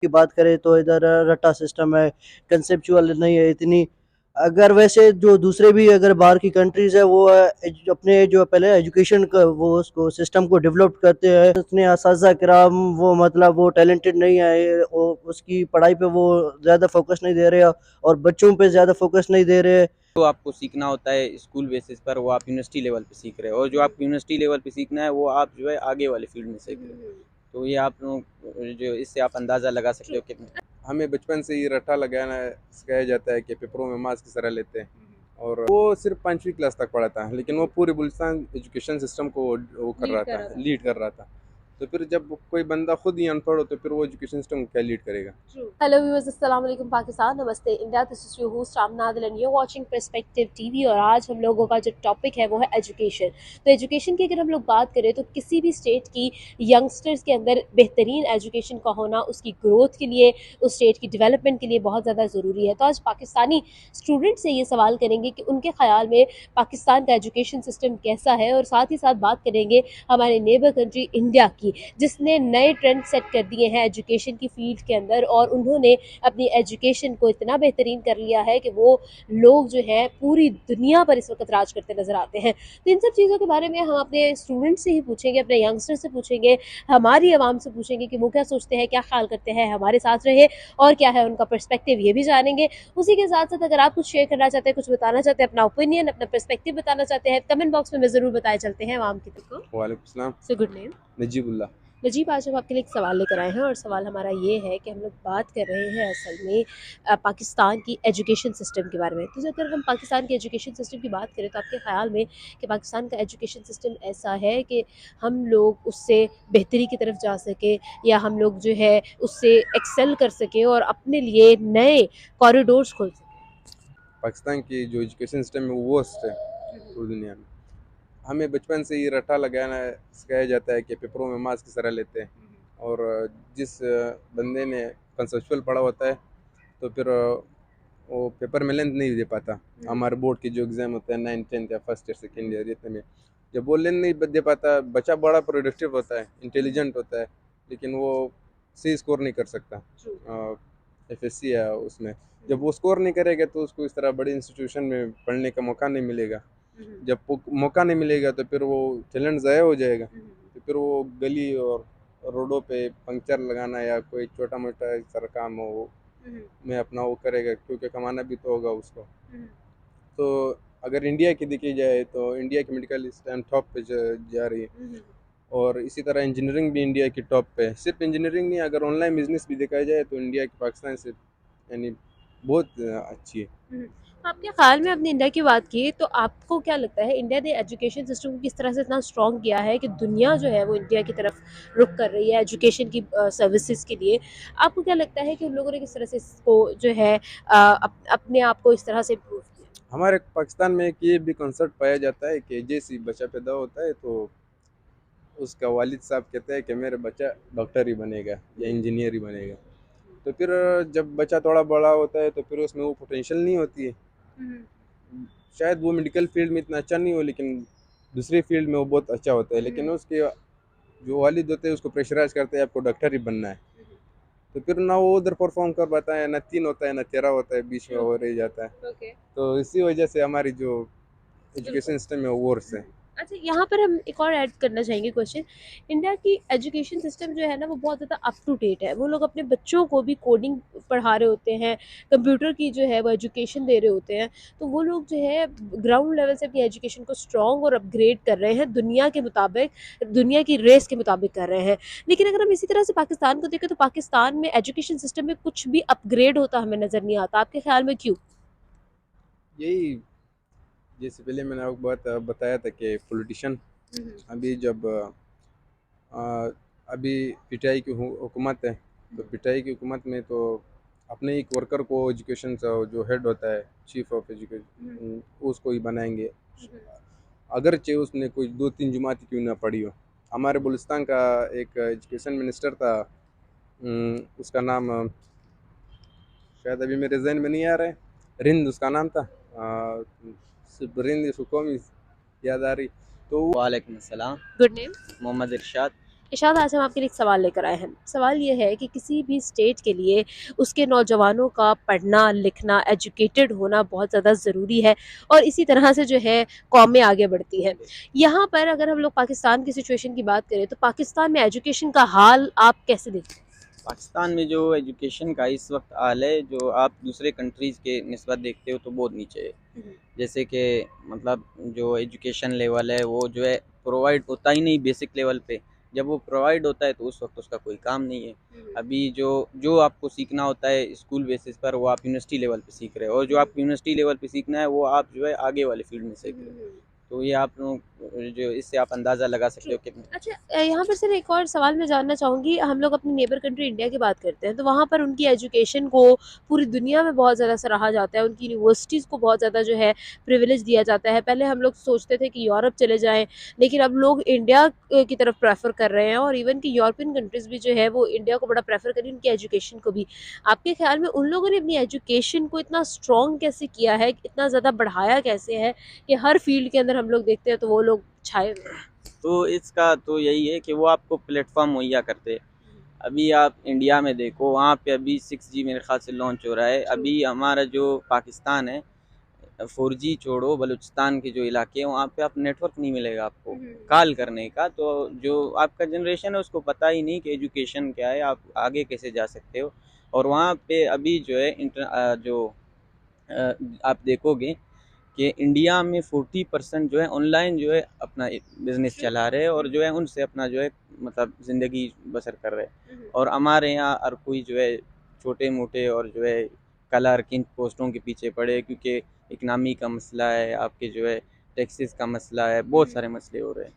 की बात करें तो इधर रट्टा सिस्टम है, कंसेप्चुअल नहीं है इतनी। अगर वैसे जो दूसरे भी अगर बाहर की कंट्रीज है वो अपने जो पहले एजुकेशन का वो उसको सिस्टम को डेवलप करते हैं, उतने असातिज़ा किराम वो मतलब वो टैलेंटेड नहीं है, वो उसकी पढ़ाई पे वो ज़्यादा फोकस नहीं दे रहे और बच्चों पे ज़्यादा फोकस नहीं दे रहे। जो आपको सीखना होता है स्कूल बेसिस पर वो आप यूनिवर्सिटी लेवल पे सीख रहे हो, और जो आपको यूनिवर्सिटी लेवल पे सीखना है वो आप जो है आगे वाले फील्ड में सीख रहे हो। तो ये आप जो इससे आप अंदाज़ा लगा सकते हो कितना हमें बचपन से ही रट्टा लगाना सिखाया जाता है कि पेपरों में मार्क्स किस तरह लेते हैं। और वो सिर्फ 5वीं क्लास तक पढ़ा था, लेकिन वो पूरे बलूचिस्तान एजुकेशन सिस्टम को वो कर रहा था, लीड कर रहा था। तो फिर जब कोई बंदा खुद ही अनपढ़ हो तो फिर वो एजुकेशन सिस्टम को क्या लीड करेगा। हेलो व्यूअर्स, अस्सलाम वालेकुम पाकिस्तान, नमस्ते India. This is your host Amna Adil and you watching Perspective TV. और आज हम लोगों का जो टॉपिक है वो है एजुकेशन। तो एजुकेशन की अगर हम लोग बात करें तो किसी भी स्टेट की यंगस्टर्स के अंदर बेहतरीन एजुकेशन का होना उसकी ग्रोथ के लिए, उस स्टेट की डेवलपमेंट के लिए बहुत ज़्यादा ज़रूरी है। तो आज पाकिस्तानी स्टूडेंट से ये सवाल करेंगे कि उनके ख्याल में पाकिस्तान का एजुकेशन सिस्टम कैसा है, और साथ ही साथ बात करेंगे हमारे नेबर कंट्री इंडिया की, जिसने नए ट्रेंड सेट कर दिए हैं एजुकेशन की फील्ड के अंदर, और उन्होंने अपनी एजुकेशन को इतना बेहतरीन कर लिया है कि वो लोग जो है पूरी दुनिया पर इस वक्त राज करते नजर आते हैं। तो इन सब चीज़ों के बारे में हम अपने स्टूडेंट से ही पूछेंगे, अपने यंगस्टर से पूछेंगे, हमारी आवाम से पूछेंगे कि वो क्या सोचते हैं, क्या ख्याल करते हैं। हमारे साथ रहे और क्या है उनका पर्सपेक्टिव ये भी जानेंगे। उसी के साथ साथ अगर आप कुछ शेयर करना चाहते हैं, कुछ बताना चाहते हैं, अपना ओपिनियन, अपना पर्सपेक्टिव बताना चाहते हैं, कमेंट बॉक्स में ज़रूर बताए चलते हैं आवाम की तरफ को। वालेकुम सलाम। So good name Najibullah. Najib, आज हम आपके लिए एक सवाल लेकर आए हैं, और सवाल हमारा ये है कि हम लोग बात कर रहे हैं असल में पाकिस्तान की एजुकेशन सिस्टम के बारे में। तो अगर हम पाकिस्तान के एजुकेशन सिस्टम की बात करें तो आपके ख़्याल में कि पाकिस्तान का एजुकेशन सिस्टम ऐसा है कि हम लोग उससे बेहतरी की तरफ जा सके, या हम लोग जो है उससे एक्सेल कर सके और अपने लिए नए कॉरिडोर्स खोल सकें? पाकिस्तान की जो एजुकेशन सिस्टम है वो वर्स्ट है पूरी दुनिया में। हमें बचपन से ही रट्टा लगाना सिखाया जाता है कि पेपरों में मार्क्स किस तरह लेते हैं। और जिस बंदे ने कंसेप्चुअल पढ़ा होता है तो फिर वो पेपर में लेंथ नहीं दे पाता। हमारे बोर्ड के जो एग्ज़ाम होते हैं 9th 10th या फर्स्ट ईयर सेकेंड ईयर जितने में, जब वो लेंथ नहीं दे पाता, बच्चा बड़ा प्रोडक्टिव होता है, इंटेलिजेंट होता है, लेकिन वो सही स्कोर नहीं कर सकता एफएससी या उसमें। जब वो स्कोर नहीं करेगा तो उसको इस तरह बड़े इंस्टीट्यूशन में पढ़ने का मौका नहीं मिलेगा। जब मौका नहीं मिलेगा तो फिर वो टैलेंट ज़ाया हो जाएगा। तो फिर वो गली और रोडों पे पंक्चर लगाना या कोई छोटा मोटा इस तरह काम हो वो में अपना वो करेगा, क्योंकि कमाना भी तो होगा उसको। तो अगर इंडिया की देखी जाए तो इंडिया की मेडिकल इस टाइम टॉप पे जा रही है, और इसी तरह इंजीनियरिंग भी इंडिया की टॉप पे है। सिर्फ इंजीनियरिंग नहीं, अगर ऑनलाइन बिजनेस भी देखा जाए तो इंडिया की पाकिस्तान से यानी बहुत अच्छी है। आपके ख्याल में, अपनी इंडिया की बात की तो आपको क्या लगता है इंडिया ने एजुकेशन सिस्टम को किस तरह से इतना स्ट्रॉन्ग किया है कि दुनिया जो है वो इंडिया की तरफ रुख कर रही है एजुकेशन की सर्विसेज के लिए? आपको क्या लगता है कि उन लोगों ने किस तरह से इसको जो है अपने आप को इस तरह से इम्प्रूव किया? हमारे पाकिस्तान में एक ये भी कॉन्सेप्ट पाया जाता है कि जैसे ही बच्चा पैदा होता है तो उसका वालिद साहब कहते हैं कि मेरा बच्चा डॉक्टर ही बनेगा या इंजीनियर ही बनेगा। तो फिर जब बच्चा थोड़ा बड़ा होता है तो फिर उसमें वो पोटेंशियल नहीं होती है। शायद वो मेडिकल फील्ड में इतना अच्छा नहीं हो, लेकिन दूसरी फील्ड में वो बहुत अच्छा होता है। लेकिन उसके जो वालिद होते हैं उसको प्रेशराइज करते हैं आपको डॉक्टर ही बनना है। तो फिर ना वो उधर परफॉर्म कर पाता है, ना 3 होता है ना 13 होता है, बीच में वो रह जाता है। ओके। तो इसी वजह से हमारी जो एजुकेशन सिस्टम है वो वर्स है। अच्छा, यहाँ पर हम एक और ऐड करना चाहेंगे क्वेश्चन। इंडिया की एजुकेशन सिस्टम जो है ना वो बहुत ज़्यादा अप टू डेट है। वो लोग अपने बच्चों को भी कोडिंग पढ़ा रहे होते हैं, कंप्यूटर की जो है वो एजुकेशन दे रहे होते हैं। तो वो लोग जो है ग्राउंड लेवल से अपनी एजुकेशन को स्ट्रॉन्ग और अपग्रेड कर रहे हैं, दुनिया के मुताबिक, दुनिया की रेस के मुताबिक कर रहे हैं। लेकिन अगर हम इसी तरह से पाकिस्तान को देखें तो पाकिस्तान में एजुकेशन सिस्टम में कुछ भी अपग्रेड होता हमें नज़र नहीं आता। आपके ख्याल में क्यों? यही, जैसे पहले मैंने आपको बताया था कि पॉलिटिशियन अभी जब अभी पीटीआई की हुकूमत है, तो पीटीआई की हुकूमत में तो अपने एक वर्कर को एजुकेशन का जो हेड होता है, चीफ ऑफ एजुकेशन, उसको ही बनाएंगे, अगरचे उसने कोई 2-3 जमात क्यों ना पढ़ी हो। हमारे बलूचिस्तान का एक एजुकेशन मिनिस्टर था, उसका नाम शायद अभी मेरे जहन में नहीं आ रहा है, रिंद उसका नाम था। सिर्फ रिंद इसको कम याद आ रही। तो वालेकुम अस्सलाम। Good name. मोहम्मद इरशाद। इशाद, आज हम आपके लिए एक सवाल लेकर आए हैं। सवाल ये है कि किसी भी स्टेट के लिए उसके नौजवानों का पढ़ना, लिखना, एजुकेटेड होना बहुत ज़्यादा ज़रूरी है और इसी तरह से जो है कौमें आगे बढ़ती हैं। यहाँ पर अगर हम लोग पाकिस्तान की सिचुएशन की बात करें तो पाकिस्तान में एजुकेशन का हाल आप कैसे देखते हैं? पाकिस्तान में जो एजुकेशन का इस वक्त हाल है, जो आप दूसरे कंट्रीज़ के निस्बत देखते हो तो बहुत नीचे है। जैसे कि मतलब जो एजुकेशन लेवल है वो जो है प्रोवाइड होता ही नहीं बेसिक लेवल पे। जब वो प्रोवाइड होता है तो उस वक्त उसका कोई काम नहीं है। अभी जो जो आपको सीखना होता है स्कूल बेसिस पर वो आप यूनिवर्सिटी लेवल पे सीख रहे हो, और जो आपको यूनिवर्सिटी लेवल पे सीखना है वो आप जो है आगे वाले फील्ड में सीख रहे हो। तो ये आप लोग जो इससे आप अंदाज़ा लगा सकते हो कि अच्छा, यहाँ पर सर एक और सवाल मैं जानना चाहूँगी। हम लोग अपनी नेबर कंट्री इंडिया की बात करते हैं तो वहाँ पर उनकी एजुकेशन को पूरी दुनिया में बहुत ज़्यादा सराहा जाता है, उनकी यूनिवर्सिटीज़ को बहुत ज़्यादा जो है प्रिविलेज दिया जाता है। पहले हम लोग सोचते थे कि यूरोप चले जाएं, लेकिन अब लोग इंडिया की तरफ प्रेफर कर रहे हैं और इवन कि यूरोपियन कंट्रीज़ भी जो है वो इंडिया को बड़ा प्रेफर करें उनकी एजुकेशन को भी। आपके ख्याल में उन लोगों ने अपनी एजुकेशन को इतना स्ट्रॉन्ग कैसे किया है, इतना ज़्यादा बढ़ाया कैसे है कि हर फील्ड के अंदर हम लोग देखते हैं तो वो लोग छाए हुए हैं? तो इसका तो यही है कि वो आपको प्लेटफॉर्म मुहैया करते हैं। अभी आप इंडिया में देखो, वहाँ पे अभी 6G मेरे ख्याल से लॉन्च हो रहा है। अभी हमारा जो पाकिस्तान है, 4G छोड़ो, बलूचिस्तान के जो इलाके हैं वहाँ पे आप नेटवर्क नहीं मिलेगा आपको कॉल करने का। तो जो आपका जनरेशन है उसको पता ही नहीं कि एजुकेशन क्या है, आप आगे कैसे जा सकते हो। और वहाँ पे अभी जो है आप देखोगे कि इंडिया में 40% जो है ऑनलाइन जो है अपना बिज़नेस चला रहे हैं, और जो है उनसे अपना जो है मतलब ज़िंदगी बसर कर रहे हैं। और हमारे यहाँ हर कोई जो है छोटे मोटे और जो है कलर किन पोस्टों के पीछे पड़े हैं, क्योंकि इकनॉमी का मसला है, आपके जो है टैक्सेस का मसला है, बहुत सारे मसले हो रहे हैं।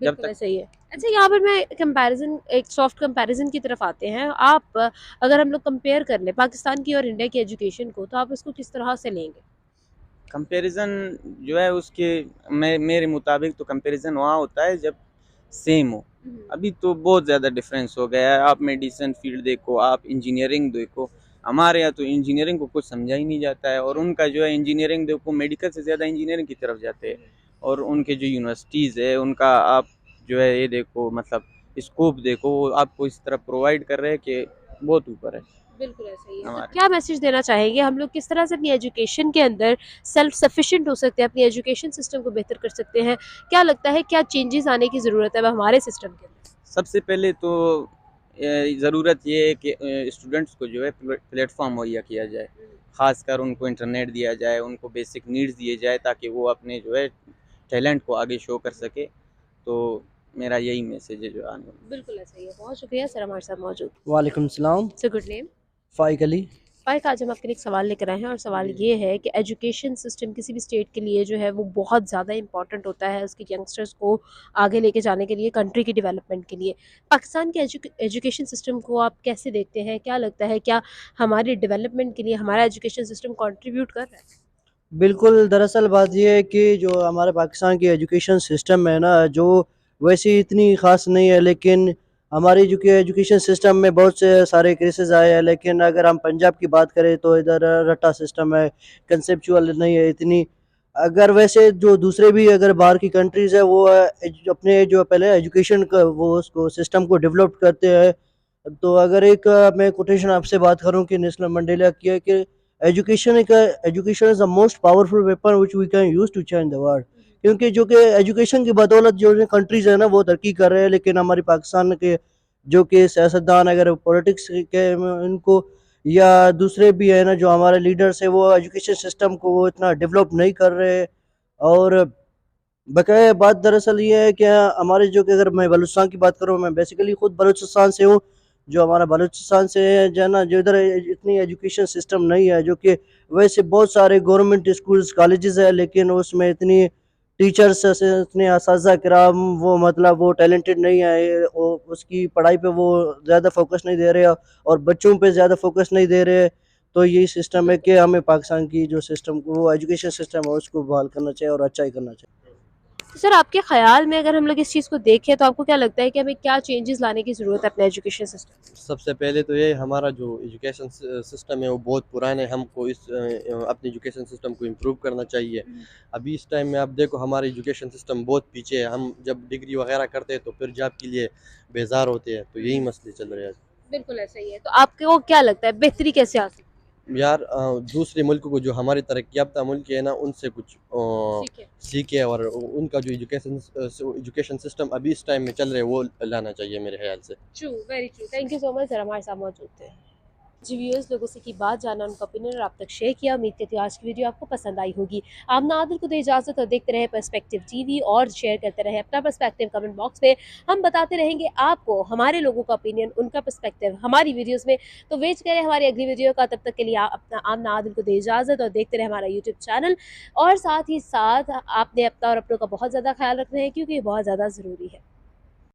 जब बिल्कुल तक ऐसा ही है। अच्छा, यहाँ पर मैं कंपैरिज़न, एक सॉफ्ट कंपैरिज़न की तरफ आते हैं। आप अगर हम लोग कंपेयर कर लें पाकिस्तान की और इंडिया की एजुकेशन को, तो आप इसको किस तरह से लेंगे? कंपैरिजन जो है उसके मेरे मुताबिक तो कंपैरिजन वहाँ होता है जब सेम हो। अभी तो बहुत ज़्यादा डिफरेंस हो गया है। आप मेडिसिन फील्ड देखो, आप इंजीनियरिंग देखो, हमारे यहाँ तो इंजीनियरिंग को कुछ समझा ही नहीं जाता है, और उनका जो है इंजीनियरिंग देखो मेडिकल से ज़्यादा इंजीनियरिंग की तरफ जाते हैं। और उनके जो यूनिवर्सिटीज़ है उनका आप जो है ये देखो, मतलब स्कोप देखो, वो आपको इस तरह प्रोवाइड कर रहे हैं कि बहुत ऊपर है बिल्कुल ऐसा ही है। तो हमारे। क्या मैसेज देना चाहेंगे, हम लोग किस तरह से अपनी एजुकेशन के अंदर सेल्फ सफिशिएंट हो सकते हैं, अपनी एजुकेशन सिस्टम को बेहतर कर सकते हैं? क्या लगता है क्या चेंजेस आने की ज़रूरत है अब हमारे सिस्टम के अंदर? सबसे पहले तो ज़रूरत ये है कि स्टूडेंट्स को जो है प्लेटफॉर्म मुहैया किया जाए, ख़ासकर उनको इंटरनेट दिया जाए, उनको बेसिक नीड्स दिए जाए ताकि वो अपने जो है टैलेंट को आगे शो कर सके। तो मेरा यही मैसेज है जो आने वाला। बिल्कुल ऐसा ही है। बहुत शुक्रिया सर हमारे साथ मौजूद। वालेकुम सलाम। Sir good name? Faiq Ali. Faiq, आज हम आपके लिए एक सवाल लेकर आए हैं और सवाल ये है कि एजुकेशन सिस्टम किसी भी स्टेट के लिए जो है वो बहुत ज़्यादा इंपॉर्टेंट होता है उसके यंगस्टर्स को आगे लेके जाने के लिए, कंट्री की डेवलपमेंट के लिए। पाकिस्तान के एजुकेशन सिस्टम को आप कैसे देखते हैं? क्या लगता है क्या हमारी डेवलपमेंट के लिए हमारा एजुकेशन सिस्टम कंट्रीब्यूट कर रहा है? बिल्कुल, दरअसल बात ये है कि जो हमारे पाकिस्तान की एजुकेशन सिस्टम है ना, जो वैसी इतनी ख़ास नहीं है, लेकिन हमारी जो कि एजुकेशन सिस्टम में बहुत से सारे केसेस आए हैं। लेकिन अगर हम पंजाब की बात करें तो इधर रट्टा सिस्टम है, कंसेप्चुअल नहीं है इतनी। अगर वैसे जो दूसरे भी अगर बाहर की कंट्रीज़ है वो अपने जो पहले एजुकेशन का वो उसको सिस्टम को डेवलप करते हैं। तो अगर एक मैं कोटेशन आपसे बात करूँ कि नेल्सन मंडेला की है कि education is the most powerful weapon which we can use to change the world. क्योंकि जो कि एजुकेशन की बदौलत जो कंट्रीज़ है ना वो तरक्की कर रहे हैं, लेकिन हमारी पाकिस्तान के जो कि सियासतदान अगर पॉलिटिक्स के इनको या दूसरे भी है ना जो हमारे लीडर्स है वो एजुकेशन सिस्टम को वो इतना डेवलप नहीं कर रहे। और बकाया बात दरअसल ये है कि हमारे जो कि अगर मैं बलूचिस्तान की बात करूँ, मैं बेसिकली खुद बलूचिस्तान से हूँ। जो हमारा बलूचिस्तान से है जो है ना, जो इधर इतनी एजुकेशन सिस्टम नहीं है, जो कि वैसे बहुत सारे गवर्नमेंट स्कूल्स कॉलेजेस है, लेकिन उसमें इतनी टीचर्स इतने असातिज़ा किराम वो मतलब वो टैलेंटेड नहीं है, वो उसकी पढ़ाई पे वो ज़्यादा फोकस नहीं दे रहे और बच्चों पे ज़्यादा फोकस नहीं दे रहे। तो यही सिस्टम है कि हमें पाकिस्तान की जो सिस्टम को वो एजुकेशन सिस्टम है उसको बहाल करना चाहिए और अच्छा ही करना चाहिए। तो सर आपके ख्याल में अगर हम लोग इस चीज़ को देखें तो आपको क्या लगता है कि हमें क्या चेंजेस लाने की ज़रूरत है अपने एजुकेशन सिस्टम? सबसे पहले तो ये हमारा जो एजुकेशन सिस्टम है वो बहुत पुराना है, हमको अपने एजुकेशन सिस्टम को इम्प्रूव करना चाहिए। अभी इस टाइम में आप देखो हमारा एजुकेशन सिस्टम बहुत पीछे है, हम जब डिग्री वगैरह करते हैं तो फिर जॉब के लिए बेजार होते हैं, तो यही मसले चल रहे हैं। बिल्कुल ऐसा ही है। तो आपको क्या लगता है बेहतरी कैसे आ सकती यार दूसरे मुल्क को जो हमारे तरक्की याफ्ता मुल्क है ना उनसे कुछ है? सीखे और उनका जो एजुकेशन सिस्टम अभी इस टाइम में चल रहा है वो लाना चाहिए मेरे ख्याल से। True, very true. Thank you so much sir हमारे साथ मौजूद थे। जी व्यूअर्स, लोगों से की बात जाना, उनका ओपिनियन और आप तक शेयर किया। उम्मीद करती हूँ आज की वीडियो आपको पसंद आई होगी। आमना आदिल को दे इजाज़त और देखते रहे पर्सपेक्टिव टीवी और शेयर करते रहे अपना पर्सपेक्टिव कमेंट बॉक्स में। हम बताते रहेंगे आपको हमारे लोगों का ओपिनियन, उनका पर्सपेक्टिव हमारी वीडियोस में। तो वेट करें हमारी अगली वीडियो का। तब तक के लिए अपना आमना आदिल को दे इजाज़त और देखते रहे हमारा यूट्यूब चैनल। और साथ ही साथ आपने अपना और अपनों का बहुत ज़्यादा ख्याल रखना है क्योंकि ये बहुत ज़्यादा ज़रूरी है।